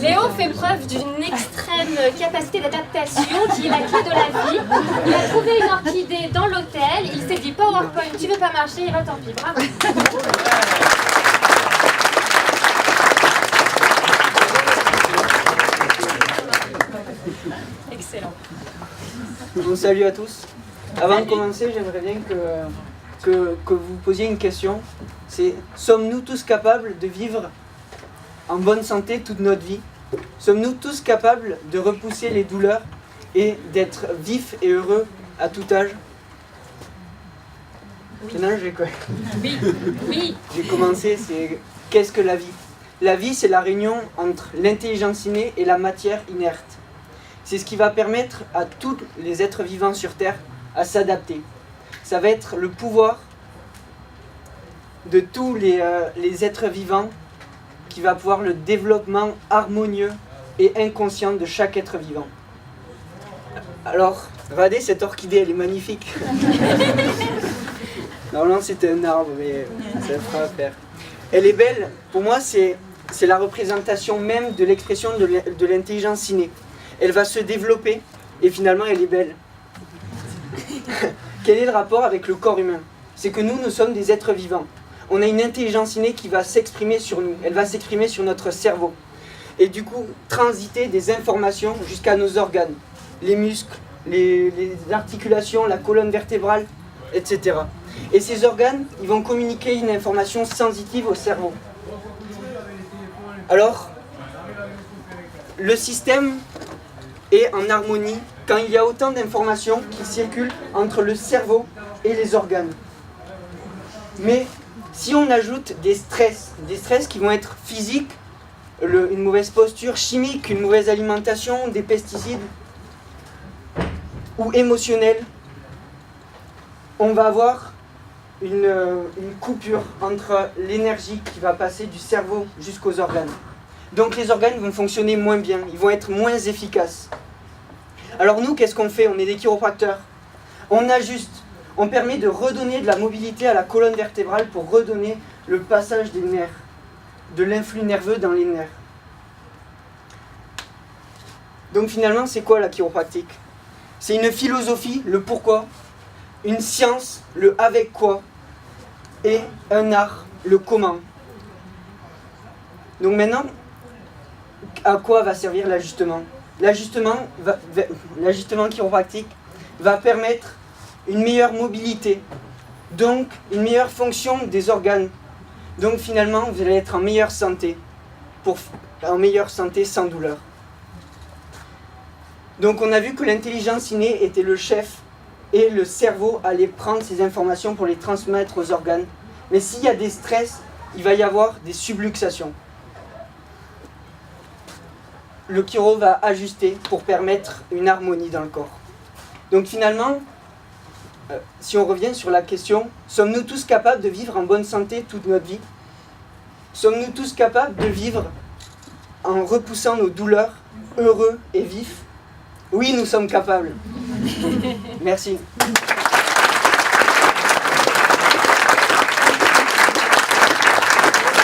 Léo fait preuve d'une extrême capacité d'adaptation qui est la clé de la vie. Il a trouvé une orchidée dans l'hôtel, il s'est dit PowerPoint, tu veux pas marcher, et ben tant pis, bravo. Excellent. Bon, salut à tous. Avant de commencer, j'aimerais bien que vous posiez une question. C'est, sommes-nous tous capables de vivre en bonne santé toute notre vie? Sommes-nous tous capables de repousser les douleurs et d'être vifs et heureux à tout âge? Maintenant, j'ai commencé, c'est qu'est-ce que la vie? La vie, c'est la réunion entre l'intelligence innée et la matière inerte. C'est ce qui va permettre à tous les êtres vivants sur Terre à s'adapter. Ça va être le pouvoir de tous les êtres vivants qui va pouvoir le développement harmonieux et inconscient de chaque être vivant. Alors, regardez cette orchidée, elle est magnifique. Normalement c'était un arbre, mais ça fera affaire. Elle est belle, pour moi c'est la représentation même de l'expression de l'intelligence innée. Elle va se développer et finalement elle est belle. Quel est le rapport avec le corps humain? C'est que nous sommes des êtres vivants. On a une intelligence innée qui va s'exprimer sur nous. Elle va s'exprimer sur notre cerveau. Et du coup, transiter des informations jusqu'à nos organes. Les muscles, les articulations, la colonne vertébrale, etc. Et ces organes, ils vont communiquer une information sensitive au cerveau. Alors, le système est en harmonie quand il y a autant d'informations qui circulent entre le cerveau et les organes. Mais si on ajoute des stress qui vont être physiques, une mauvaise posture chimique, une mauvaise alimentation, des pesticides, ou émotionnels, on va avoir une coupure entre l'énergie qui va passer du cerveau jusqu'aux organes. Donc les organes vont fonctionner moins bien, ils vont être moins efficaces. Alors nous, qu'est-ce qu'on fait? On est des chiropracteurs. On ajuste, on permet de redonner de la mobilité à la colonne vertébrale pour redonner le passage des nerfs, de l'influx nerveux dans les nerfs. Donc finalement, c'est quoi la chiropractique? C'est une philosophie, le pourquoi, une science, le avec quoi, et un art, le comment. Donc maintenant, à quoi va servir l'ajustement? L'ajustement chiropractique va permettre une meilleure mobilité, donc une meilleure fonction des organes. Donc finalement, vous allez être en meilleure santé sans douleur. Donc on a vu que l'intelligence innée était le chef et le cerveau allait prendre ces informations pour les transmettre aux organes. Mais s'il y a des stress, il va y avoir des subluxations. Le chiro va ajuster pour permettre une harmonie dans le corps. Donc finalement, si on revient sur la question, sommes-nous tous capables de vivre en bonne santé toute notre vie? Sommes-nous tous capables de vivre en repoussant nos douleurs, heureux et vifs? Oui, nous sommes capables. Merci.